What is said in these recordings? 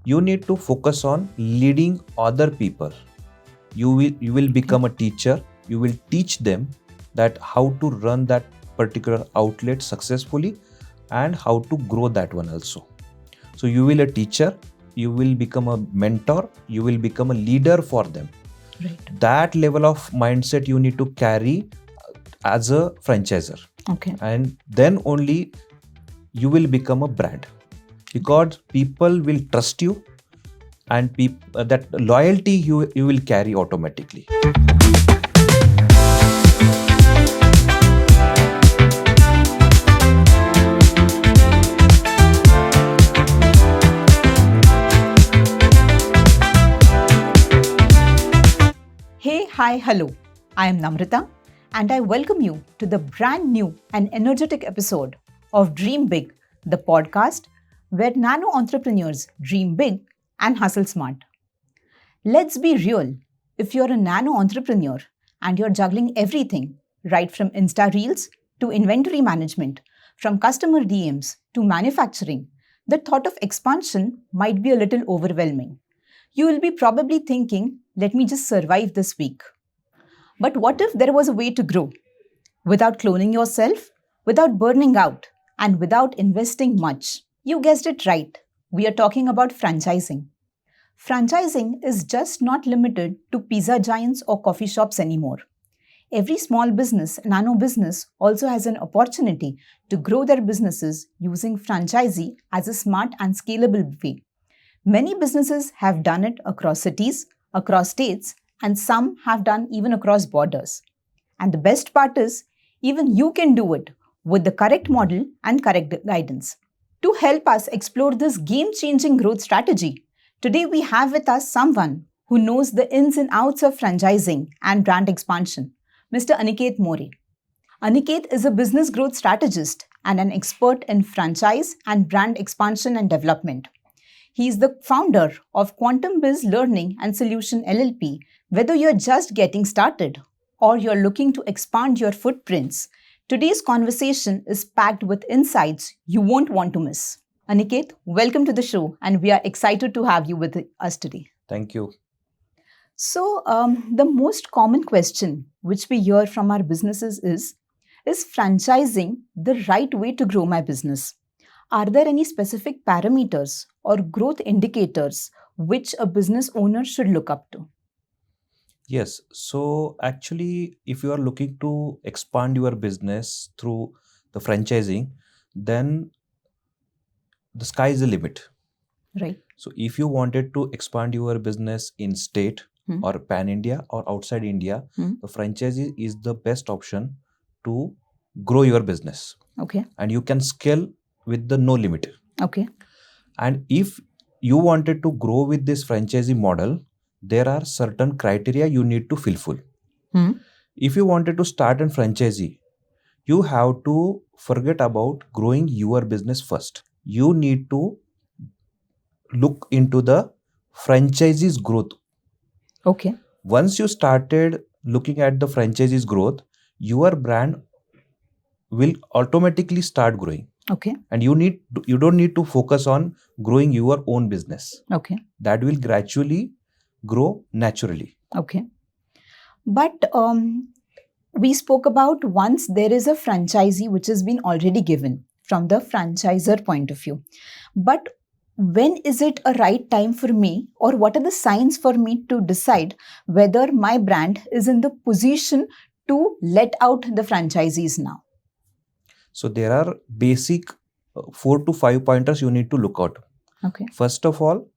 You need to focus on leading other people. You will become a teacher. You will teach them that how to run that particular outlet successfully and how to grow that one also. So you will a teacher, you will become a mentor, you will become a leader for them. Right. That level of mindset you need to carry as a franchisor. Okay. And then only you will become a brand, because people will trust you, and that loyalty you will carry automatically. Hey, hi, hello. I am Namrata, and I welcome you to the brand new and energetic episode of Dream Big, the podcast where nano entrepreneurs dream big and hustle smart. Let's be real. If you're a nano entrepreneur and you're juggling everything, right from Insta Reels to inventory management, from customer DMs to manufacturing, the thought of expansion might be a little overwhelming. You will be probably thinking, let me just survive this week. But what if there was a way to grow? Without cloning yourself, without burning out, and without investing much. You guessed it right. We are talking about franchising. Franchising is just not limited to pizza giants or coffee shops anymore. Every small business, nano business, also has an opportunity to grow their businesses using franchisee as a smart and scalable way. Many businesses have done it across cities, across states, and some have done even across borders. And the best part is, even you can do it with the correct model and correct guidance. To help us explore this game-changing growth strategy, today we have with us someone who knows the ins and outs of franchising and brand expansion, Mr. Aniket More. Aniket is a business growth strategist and an expert in franchise and brand expansion and development. He is the founder of QuantumBiz Learning Solutions LLP. Whether you're just getting started or you're looking to expand your footprints, today's conversation is packed with insights you won't want to miss. Aniket, welcome to the show, and we are excited to have you with us today. Thank you. So, the most common question which we hear from our businesses is franchising the right way to grow my business? Are there any specific parameters or growth indicators which a business owner should look up to? Yes. So actually, if you are looking to expand your business through the franchising, then the sky is the limit. Right. So if you wanted to expand your business in state or pan India or outside India, the franchisee is the best option to grow your business. Okay. And you can scale with the no limit. Okay. And if you wanted to grow with this franchisee model, there are certain criteria you need to fulfill. If you wanted to start a franchisee, you have to forget about growing your business first. You need to look into the franchisee's growth. Okay. Once you started looking at the franchisee's growth, your brand will automatically start growing. Okay. And you don't need to focus on growing your own business. Okay. That will gradually grow naturally. Okay. But we spoke about once there is a franchisee which has been already given from the franchisor point of view. But when is it a right time for me, or what are the signs for me to decide whether my brand is in the position to let out the franchisees now? So there are basic 4 to 5 pointers you need to look out. Okay. First of all,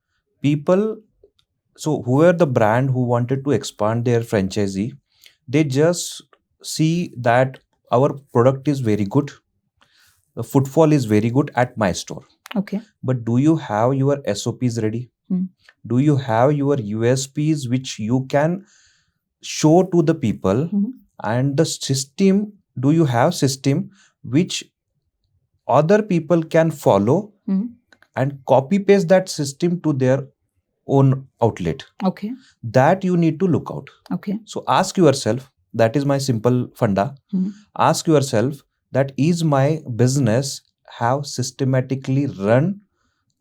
whoever the brand who wanted to expand their franchisee, they just see that our product is very good. The footfall is very good at my store. Okay. But do you have your SOPs ready? Do you have your USPs which you can show to the people? And the system, do you have system which other people can follow and copy paste that system to their own outlet? Okay. That you need to look out. Okay. So ask yourself, that is my simple funda. Ask yourself that is my business have systematically run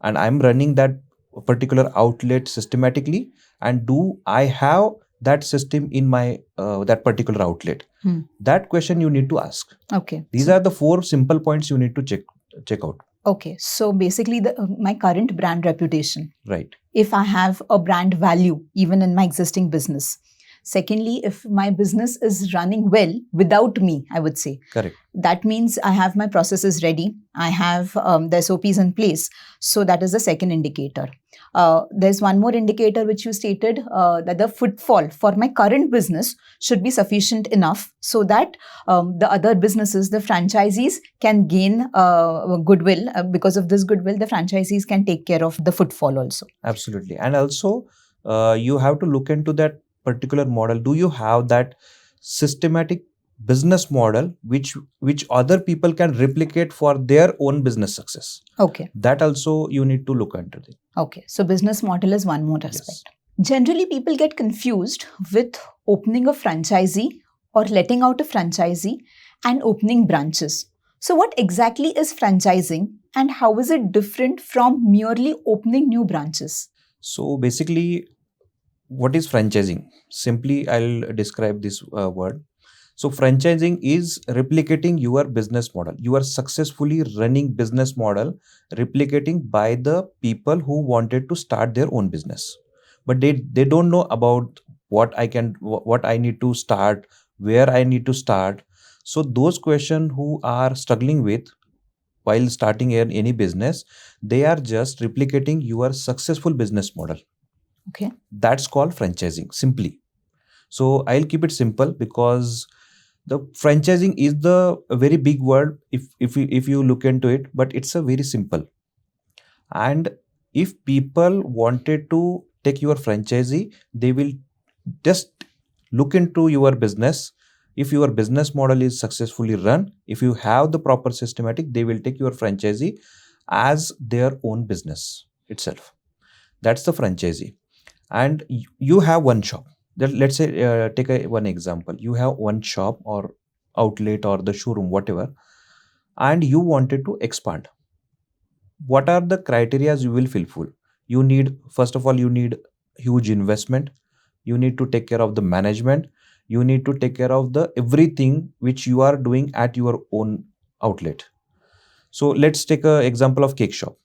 and I'm running that particular outlet systematically, and do I have that system in my that particular outlet? That question you need to ask. Okay. These are the 4 simple points you need to check out. Okay. So basically, my current brand reputation. Right. If I have a brand value even in my existing business. Secondly, if my business is running well without me, I would say. Correct. That means I have my processes ready. I have the SOPs in place. So that is the second indicator. There's one more indicator which you stated, that the footfall for my current business should be sufficient enough so that the other businesses, the franchisees, can gain goodwill. Because of this goodwill, the franchisees can take care of the footfall also. Absolutely. And also, you have to look into that particular model. Do you have that systematic business model which other people can replicate for their own business success? Okay. That also you need to look into it. Okay. So business model is one more aspect. Yes. Generally, people get confused with opening a franchisee or letting out a franchisee and opening branches. So what exactly is franchising and how is it different from merely opening new branches? So basically, what is franchising? Simply, I'll describe this word. So franchising is replicating your business model. You are successfully running business model, replicating by the people who wanted to start their own business. But they don't know about what I need to start, where I need to start. So those questions who are struggling with while starting any business, they are just replicating your successful business model. Okay. That's called franchising, simply. So I'll keep it simple because the franchising is a very big word if you look into it, but it's a very simple. And if people wanted to take your franchisee, they will just look into your business. If your business model is successfully run, if you have the proper systematic, they will take your franchisee as their own business itself. That's the franchisee. And you have one shop. Let's say, take one example. You have one shop or outlet or the showroom, whatever, and you wanted to expand. What are the criteria you will fulfill? You need, first of all, you need huge investment. You need to take care of the management. You need to take care of the everything which you are doing at your own outlet. So let's take an example of cake shop.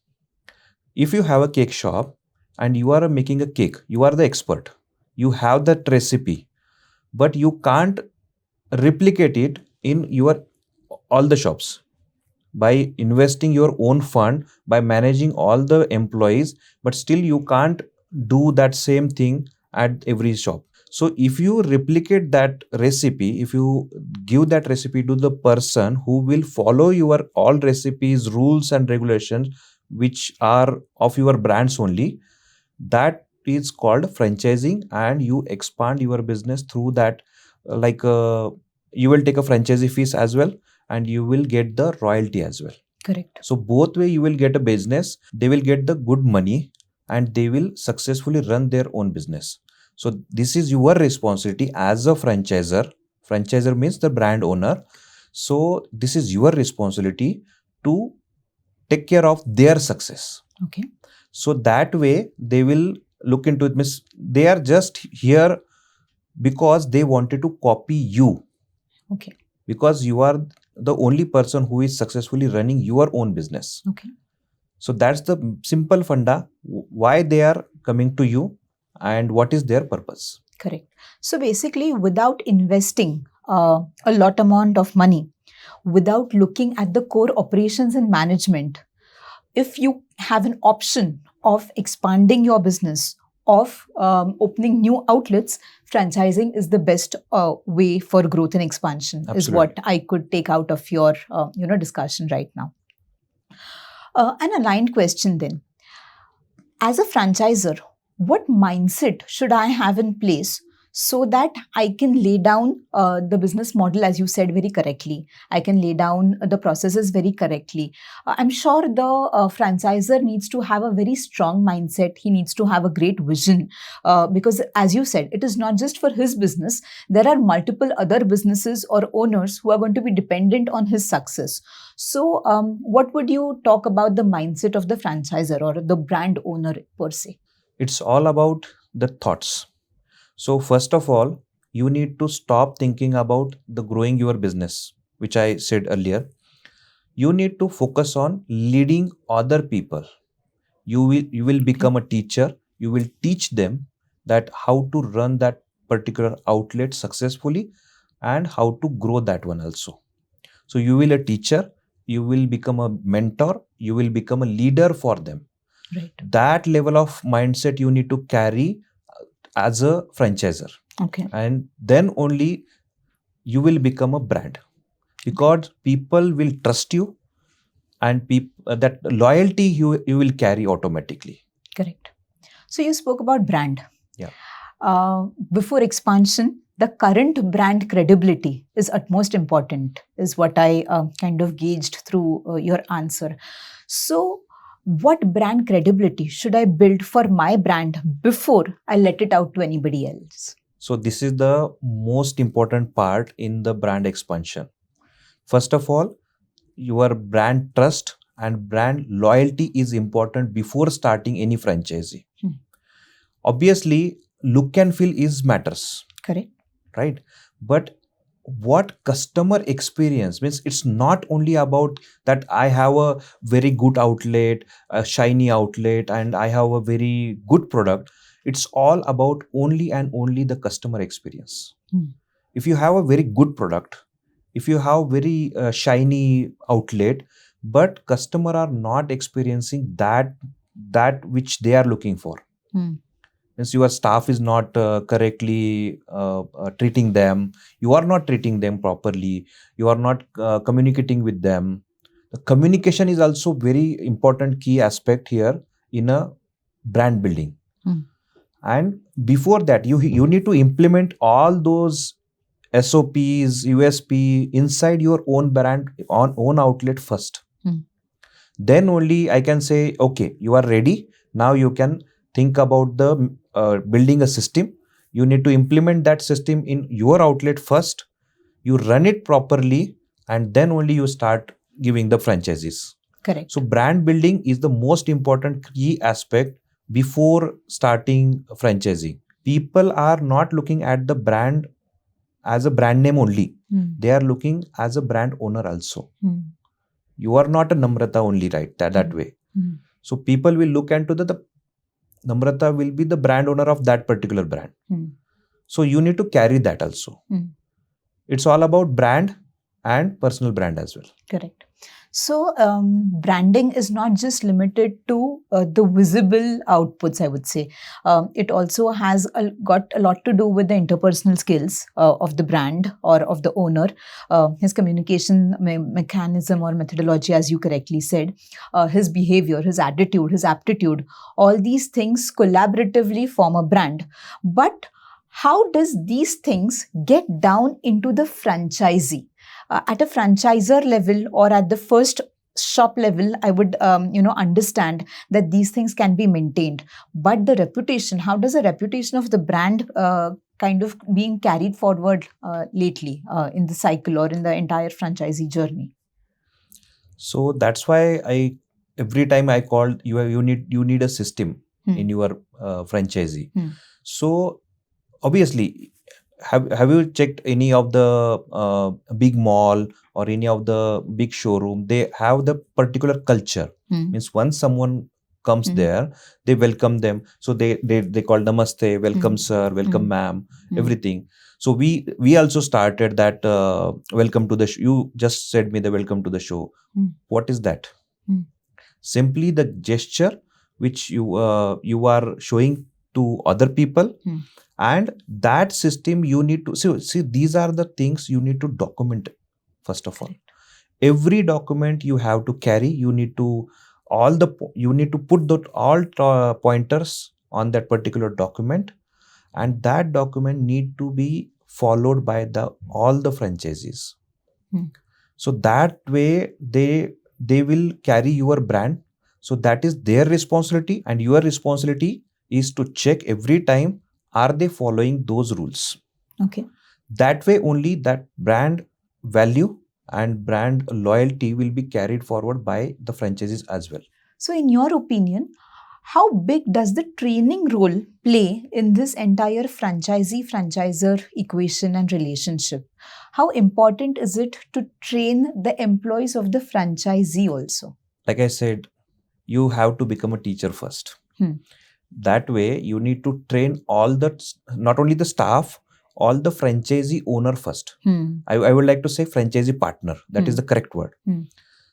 If you have a cake shop and you are making a cake, you are the expert. You have that recipe, but you can't replicate it in your all the shops by investing your own fund, by managing all the employees, but still you can't do that same thing at every shop. So if you replicate that recipe, if you give that recipe to the person who will follow your all recipes, rules and regulations which are of your brands only, that is called franchising, and you expand your business through that. You will take a franchisee fees as well, and you will get the royalty as well. Correct. So both way you will get a business, they will get the good money, and they will successfully run their own business. So this is your responsibility as a franchisor. Franchisor means the brand owner. So this is your responsibility to take care of their success. Okay. So that way they will look into it. Means they are just here because they wanted to copy you. Okay. Because you are the only person who is successfully running your own business. Okay. So that's the simple funda, why they are coming to you and what is their purpose. Correct. So basically, without investing a lot amount of money, without looking at the core operations and management, if you have an option of expanding your business, of opening new outlets, franchising is the best way for growth and expansion. Absolutely. Is what I could take out of your discussion right now. An aligned question then. As a franchisor, what mindset should I have in place so that I can lay down the business model, as you said very correctly. I can lay down the processes very correctly. I'm sure the franchisor needs to have a very strong mindset. He needs to have a great vision because, as you said, it is not just for his business. There are multiple other businesses or owners who are going to be dependent on his success. So, what would you talk about the mindset of the franchisor or the brand owner per se? It's all about the thoughts. So first of all, you need to stop thinking about the growing your business, which I said earlier. You need to focus on leading other people. You will become a teacher. You will teach them that how to run that particular outlet successfully and how to grow that one also. So you will a teacher, you will become a mentor, you will become a leader for them. Right. That level of mindset you need to carry as a franchisor. Okay. And then only you will become a brand, because people will trust you, and that loyalty you will carry automatically. Correct. So you spoke about brand. Yeah. Before expansion, the current brand credibility is utmost important, is what I kind of gauged through your answer. So, what brand credibility should I build for my brand before I let it out to anybody else? So this is the most important part in the brand expansion. First of all, your brand trust and brand loyalty is important before starting any franchisee. Obviously, look and feel is matters. Correct. Right? But what customer experience means, it's not only about that I have a very good outlet, a shiny outlet, and I have a very good product. It's all about only and only the customer experience. If you have a very good product, if you have very shiny outlet, but customer are not experiencing that which they are looking for, means your staff is not correctly treating them, you are not treating them properly, you are not communicating with them. The communication is also very important key aspect here in a brand building. And before that, you need to implement all those SOPs, USP inside your own brand, on own outlet first. Then only I can say, okay, you are ready. Now you can think about the building a system. You need to implement that system in your outlet first. You run it properly, and then only you start giving the franchises. Correct. So brand building is the most important key aspect before starting franchising. People are not looking at the brand as a brand name only. They are looking as a brand owner also. You are not a Namrata only, right? That way. So people will look into the Namrata will be the brand owner of that particular brand. So you need to carry that also. It's all about brand and personal brand as well. Correct. So branding is not just limited to the visible outputs, I would say. It also has got a lot to do with the interpersonal skills of the brand or of the owner, his communication mechanism or methodology, as you correctly said, his behavior, his attitude, his aptitude. All these things collaboratively form a brand. But how does these things get down into the franchisee? At a franchisor level or at the first shop level, I would understand that these things can be maintained. But the reputation, how does the reputation of the brand kind of being carried forward lately in the cycle or in the entire franchisee journey? So that's why every time I called you need a system in your franchisee. So obviously, have you checked any of the big mall or any of the big showroom? They have the particular culture. Means once someone comes there, they welcome them. So they call namaste, welcome sir, welcome ma'am, everything. So we also started that welcome to the show. You just said me the welcome to the show. What is that? Simply the gesture which you are showing to other people. And that system you need to see, these are the things you need to document first of all. Every document you have to carry, you need to put all pointers on that particular document, and that document need to be followed by all the franchisees. So that way they will carry your brand. So that is their responsibility, and your responsibility is to check every time, are they following those rules. Okay. That way only that brand value and brand loyalty will be carried forward by the franchises as well. So in your opinion, how big does the training role play in this entire franchisee-franchisor equation and relationship? How important is it to train the employees of the franchisee also? Like I said, you have to become a teacher first. That way you need to train not only the staff, all the franchisee owner first. I would like to say franchisee partner. That is the correct word.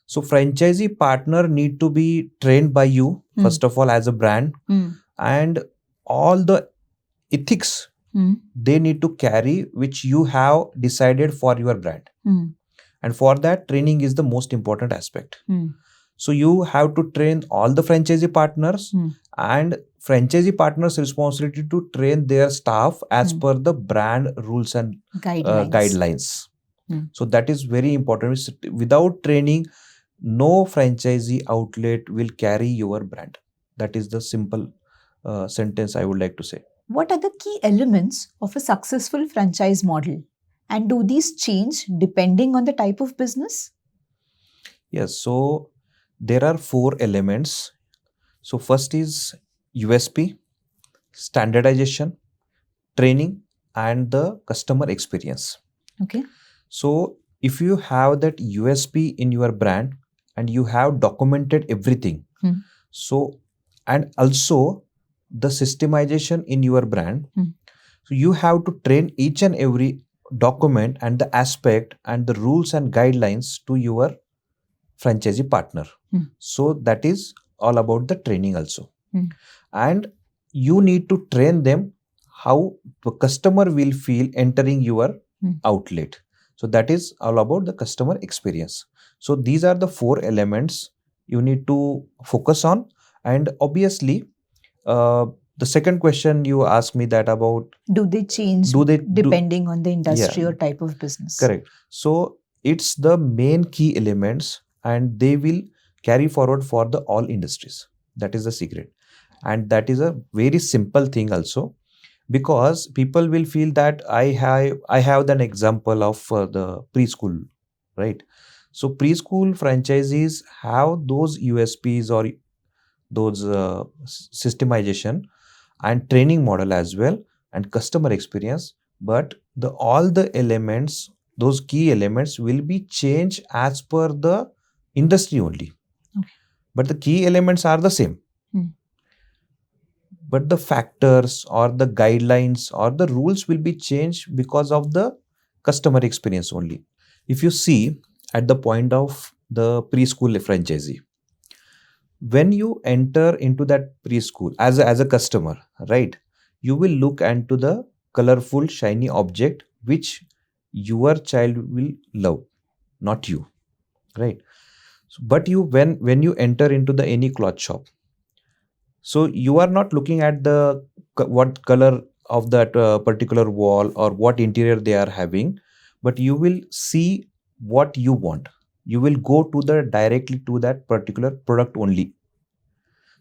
So franchisee partner need to be trained by you, first of all, as a brand, and all the ethics they need to carry, which you have decided for your brand. And for that, training is the most important aspect. So you have to train all the franchisee partners, and franchisee partners' responsibility to train their staff as per the brand rules and guidelines. So that is very important. Without training, no franchisee outlet will carry your brand. That is the simple sentence I would like to say. What are the key elements of a successful franchise model? And do these change depending on the type of business? Yes, so there are 4 elements. So first is USP, standardization, training, and the customer experience. Okay. So if you have that USP in your brand and you have documented everything, so and also the systemization in your brand, so you have to train each and every document and the aspect and the rules and guidelines to your franchisee partner. So that is all about the training also. And you need to train them how the customer will feel entering your outlet. So that is all about the customer experience. So these are the 4 elements you need to focus on. And obviously, the second question you asked me that about, do they change depending on the industry or type of business? Correct. So it's the main key elements, and they will carry forward for the all industries. That is the secret. And that is a very simple thing also, because people will feel that I have an example of the preschool, right? So preschool franchisees have those USPs or those systemization and training model as well, and customer experience, but all the elements, those key elements will be changed as per the industry only. Okay. But the key elements are the same. But the factors or the guidelines or the rules will be changed because of the customer experience only. If you see at the point of the preschool franchisee, when you enter into that preschool as a customer, right, you will look into the colorful shiny object which your child will love, not you, right? So, but you when you enter into the any cloth shop, so you are not looking at the what color of that particular wall or what interior they are having, but you will see what you want. You will go to directly to that particular product only.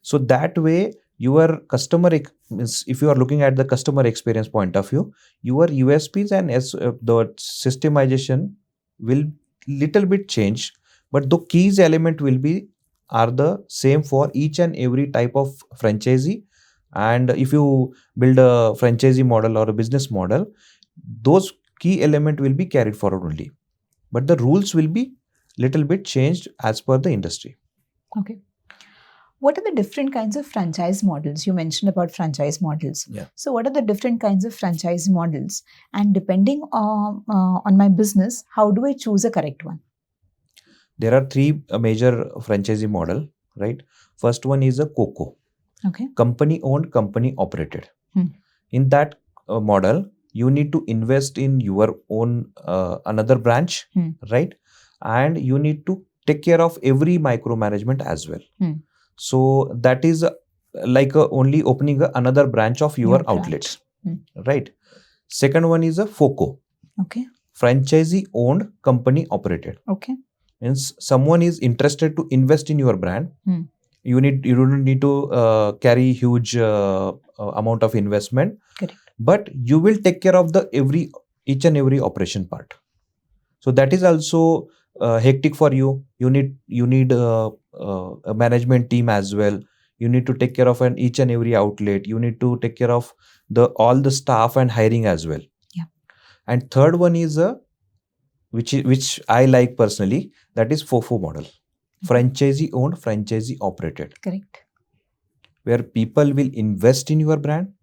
So that way your customer, if you are looking at the customer experience point of view, your USPs and the systemization will little bit change, but the keys element are the same for each and every type of franchisee. And if you build a franchisee model or a business model, those key element will be carried forward only, but the rules will be little bit changed as per the industry. Okay. What are the different kinds of franchise models? You mentioned about franchise models. Yeah. So what are the different kinds of franchise models? And depending on my business, how do I choose a correct one? There are 3 major franchisee model, right? First one is a COCO. Okay. Company owned, company operated. In that model, you need to invest in your own another branch, right? And you need to take care of every micromanagement as well. So that is like only opening another branch of your outlet. right? Second one is a FOCO. Okay. Franchisee owned, company operated. Okay. Means someone is interested to invest in your brand. You don't need to carry huge amount of investment. Correct. But you will take care of each and every operation part. So that is also hectic for you. You need a management team as well. You need to take care of each and every outlet. You need to take care of all the staff and hiring as well. Yeah. And third one is which I like personally, that is FOFO model. Franchisee owned, franchisee operated. Correct. Where people will invest in your brand,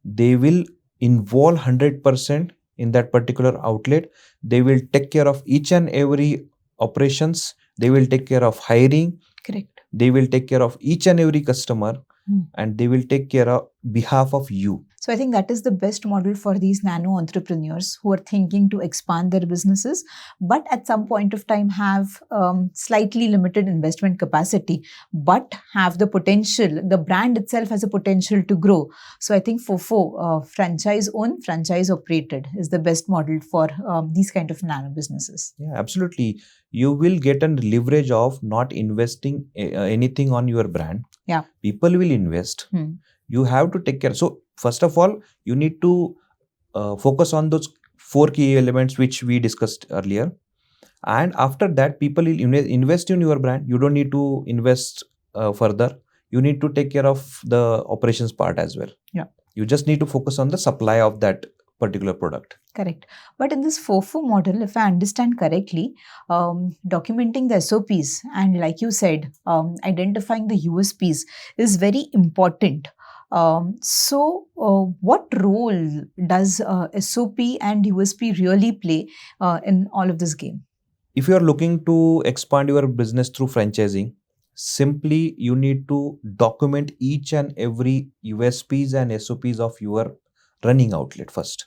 they will involve 100% in that particular outlet. They will take care of each and every operations. They will take care of hiring. Correct. They will take care of each and every customer, and they will take care of behalf of you. So I think that is the best model for these nano entrepreneurs who are thinking to expand their businesses, but at some point of time have slightly limited investment capacity, but have the potential. The brand itself has a potential to grow. So I think FOFO, franchise owned, franchise operated, is the best model for these kind of nano businesses. Yeah, absolutely. You will get a leverage of not investing anything on your brand. Yeah. People will invest. You have to take care. So first of all, you need to focus on those 4 key elements which we discussed earlier. And after that, people will invest in your brand. You don't need to invest further. You need to take care of the operations part as well. Yeah. You just need to focus on the supply of that particular product. Correct. But in this FOFO model, if I understand correctly, documenting the SOPs and, like you said, identifying the USPs is very important. So what role does SOP and USP really play in all of this game? If you are looking to expand your business through franchising, simply you need to document each and every USPs and SOPs of your running outlet first.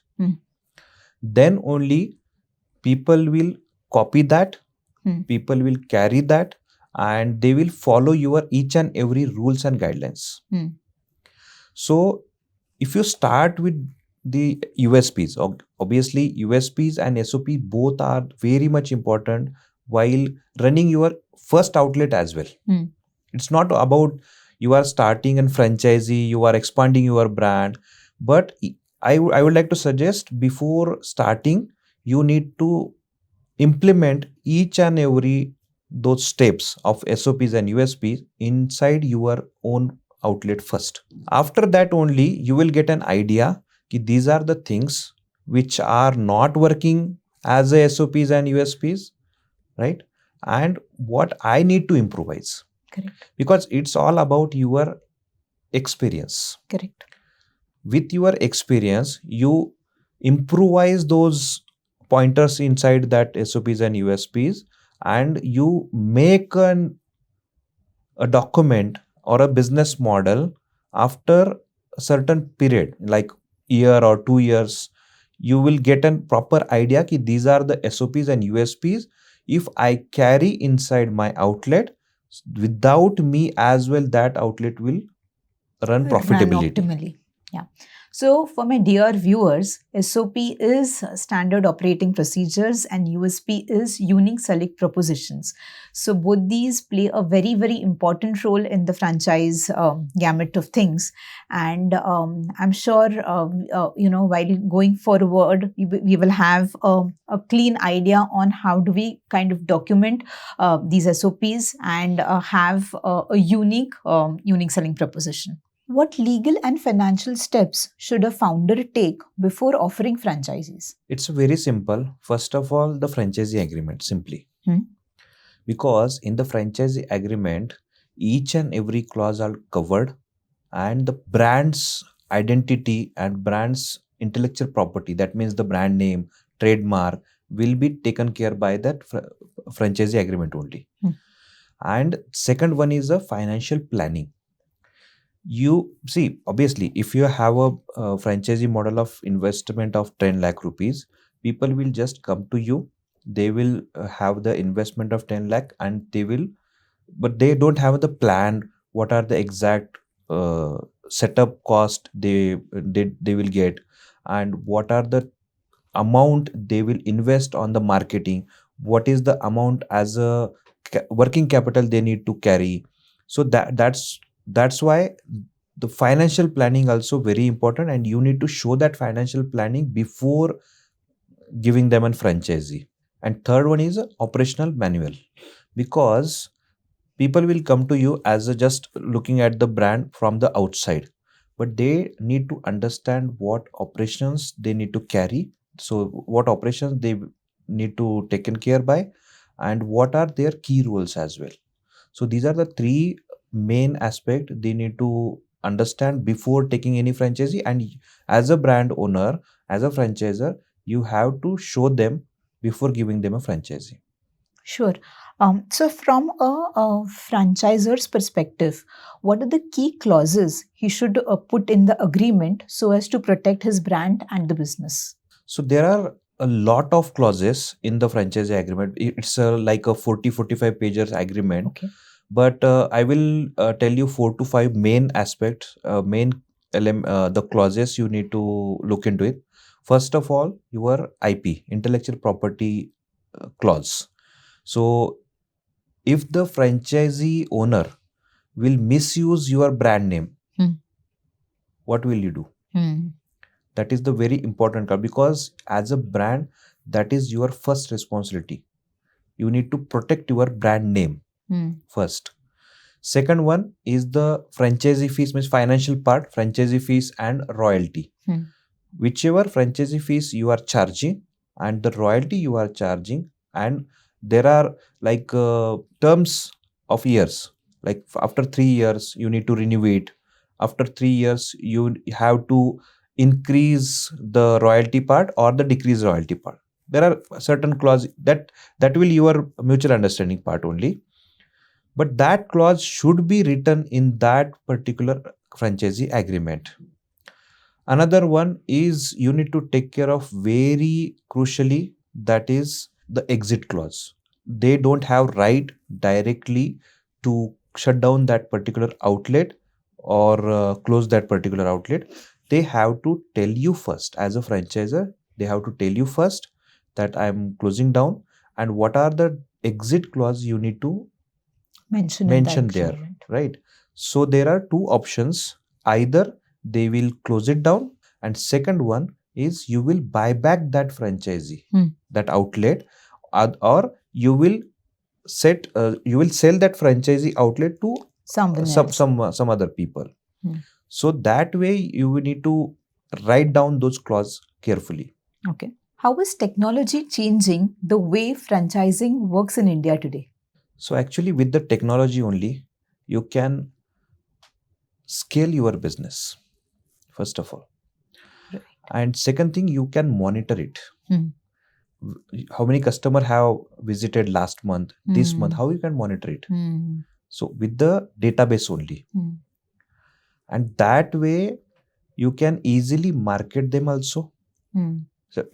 Then only people will copy that, people will carry that, and they will follow your each and every rules and guidelines. So if you start with the USPs, obviously USPs and SOP both are very much important while running your first outlet as well. It's not about you are starting a franchisee, you are expanding your brand, but I would like to suggest before starting, you need to implement each and every those steps of SOPs and USPs inside your own outlet first. After that only, you will get an idea that these are the things which are not working as a SOPs and USPs, right? And what I need to improvise. Correct. Because it's all about your experience. Correct. With your experience, you improvise those pointers inside that SOPs and USPs, and you make a document or a business model after a certain period, like year or 2 years. You will get a proper idea that these are the SOPs and USPs. If I carry inside my outlet, without me as well, that outlet will run profitability. Run optimally. Yeah. So for my dear viewers, SOP is standard operating procedures and USP is unique selling propositions. So both these play a very, very important role in the franchise gamut of things. And I'm sure, while going forward, we will have a clean idea on how do we kind of document these SOPs and have a unique selling proposition. What legal and financial steps should a founder take before offering franchises? It's very simple. First of all, the franchisee agreement, simply. Because in the franchisee agreement, each and every clause are covered, and the brand's identity and brand's intellectual property, that means the brand name, trademark, will be taken care by that franchisee agreement only. And second one is the financial planning. You see, obviously, if you have a franchisee model of investment of 10 lakh rupees, people will just come to you. They will have the investment of 10 lakh and but they don't have the plan. What are the exact setup cost they will get? and what are the amount they will invest on the marketing, what is the amount as a working capital they need to carry. So that's why the financial planning also very important, and you need to show that financial planning before giving them a franchisee. And third one is a operational manual, because people will come to you as a just looking at the brand from the outside, but they need to understand what operations they need to carry, so what operations they need to taken care by, and what are their key roles as well. So these are the three main aspect they need to understand before taking any franchisee. And as a brand owner, as a franchisor, you have to show them before giving them a franchisee. Sure. So, from a franchisor's perspective, what are the key clauses he should put in the agreement so as to protect his brand and the business? So there are a lot of clauses in the franchisee agreement. It's like a 40-45 pages agreement. Okay. But I will tell you 4 to 5 main aspects, the clauses you need to look into it. First of all, your IP, intellectual property clause. So if the franchisee owner will misuse your brand name, what will you do? That is the very important part, because as a brand, that is your first responsibility. You need to protect your brand name first. Second one is the franchisee fees, means financial part, franchisee fees and royalty. Whichever franchisee fees you are charging and the royalty you are charging, and there are like terms of years, like after 3 years you need to renew it. After 3 years you have to increase the royalty part or the decrease royalty part. There are certain clause that will your mutual understanding part only, but that clause should be written in that particular franchisee agreement. Another one is you need to take care of very crucially, that is the exit clause. They don't have right directly to shut down that particular outlet or close that particular outlet. They have to tell you first as a franchisor. They have to tell you first that I'm closing down, and what are the exit clause you need to mention there, agreement. Right? So there are two options: either they will close it down, and second one is you will buy back that franchisee, that outlet, or you will sell that franchisee outlet to some other people. So that way you will need to write down those clauses carefully. Okay. How is technology changing the way franchising works in India today? So actually, with the technology only, you can scale your business, first of all. Right. And second thing, you can monitor it. How many customers have visited last month, this month, how you can monitor it. So with the database only. And that way, you can easily market them also. So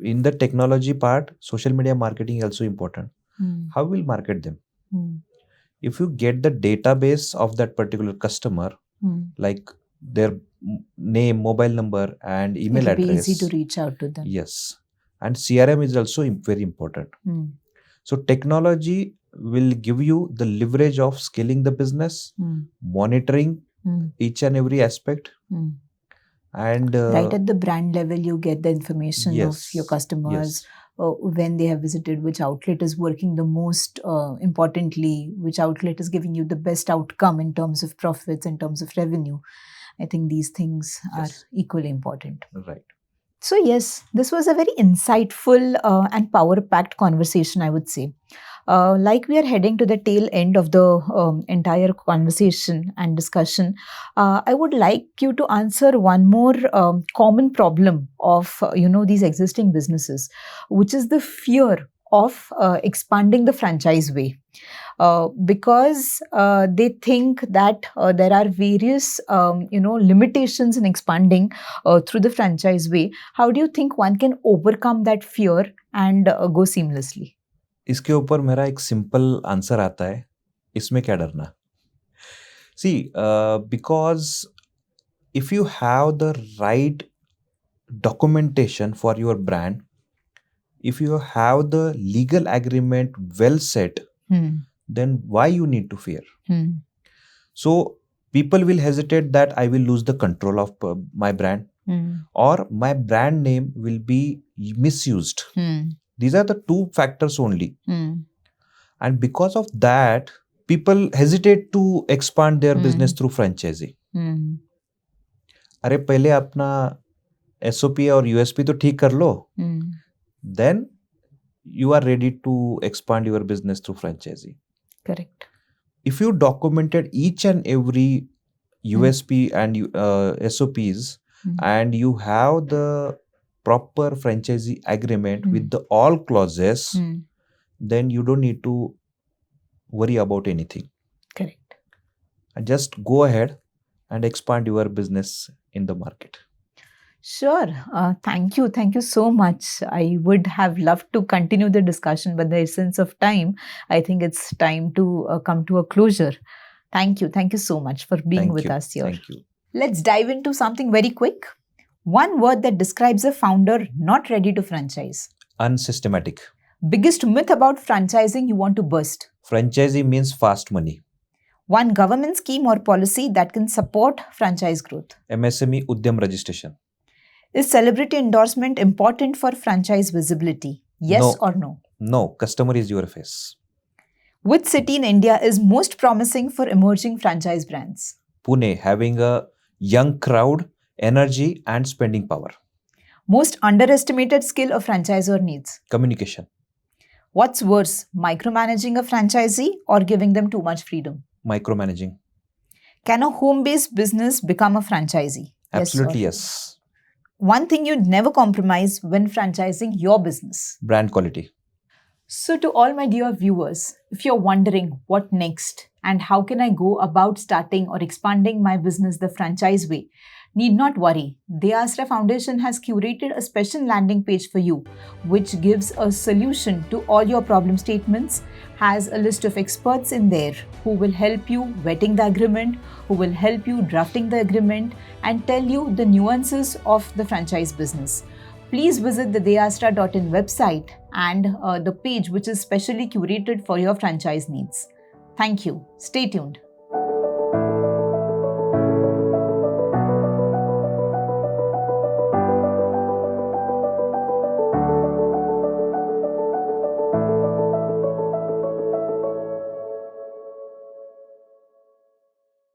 in the technology part, social media marketing is also important. How will market them? If you get the database of that particular customer, like their name, mobile number, and email address, it'll be easy to reach out to them. Yes, and CRM is also very important. So technology will give you the leverage of scaling the business, monitoring each and every aspect. And right at the brand level, you get the information of your customers, when they have visited, which outlet is working the most importantly, which outlet is giving you the best outcome in terms of profits, in terms of revenue. I think these things are equally important. Right. So yes, this was a very insightful and power-packed conversation, I would say. Like we are heading to the tail end of the entire conversation and discussion, I would like you to answer one more common problem of these existing businesses, which is the fear of expanding the franchise way. Because they think that there are various limitations in expanding through the franchise way. How do you think one can overcome that fear and go seamlessly? इसके ऊपर मेरा एक simple answer आता है, इसमें क्या डरना. See, because if you have the right documentation for your brand, if you have the legal agreement well set, then why you need to fear? So people will hesitate that I will lose the control of my brand, or my brand name will be misused. These are the two factors only. And because of that, people hesitate to expand their business through franchising. अरे पहले अपना SOP और USP तो ठीक कर लो, then you are ready to expand your business through franchising. Correct. If you documented each and every USP and SOPs, and you have the proper franchisee agreement with the all clauses, then you don't need to worry about anything. Correct. And just go ahead and expand your business in the market. Sure. Thank you. Thank you so much. I would have loved to continue the discussion, but the essence of time, I think it's time to come to a closure. Thank you. Thank you so much for being with us here. Thank you. Let's dive into something very quick. One word that describes a founder not ready to franchise. Unsystematic. Biggest myth about franchising you want to burst. Franchising means fast money. One government scheme or policy that can support franchise growth. MSME Udyam registration. Is celebrity endorsement important for franchise visibility? Yes or no? No, customer is your face. Which city in India is most promising for emerging franchise brands? Pune, having a young crowd, energy and spending power. Most underestimated skill a franchisor needs? Communication. What's worse, micromanaging a franchisee or giving them too much freedom? Micromanaging. Can a home-based business become a franchisee? Absolutely yes. One thing you'd never compromise when franchising your business? Brand quality. So to all my dear viewers, if you're wondering what next and how can I go about starting or expanding my business the franchise way, need not worry. deAsra Foundation has curated a special landing page for you, which gives a solution to all your problem statements, has a list of experts in there who will help you vetting the agreement, who will help you drafting the agreement and tell you the nuances of the franchise business. Please visit the deAsra.in website and the page which is specially curated for your franchise needs. Thank you. Stay tuned.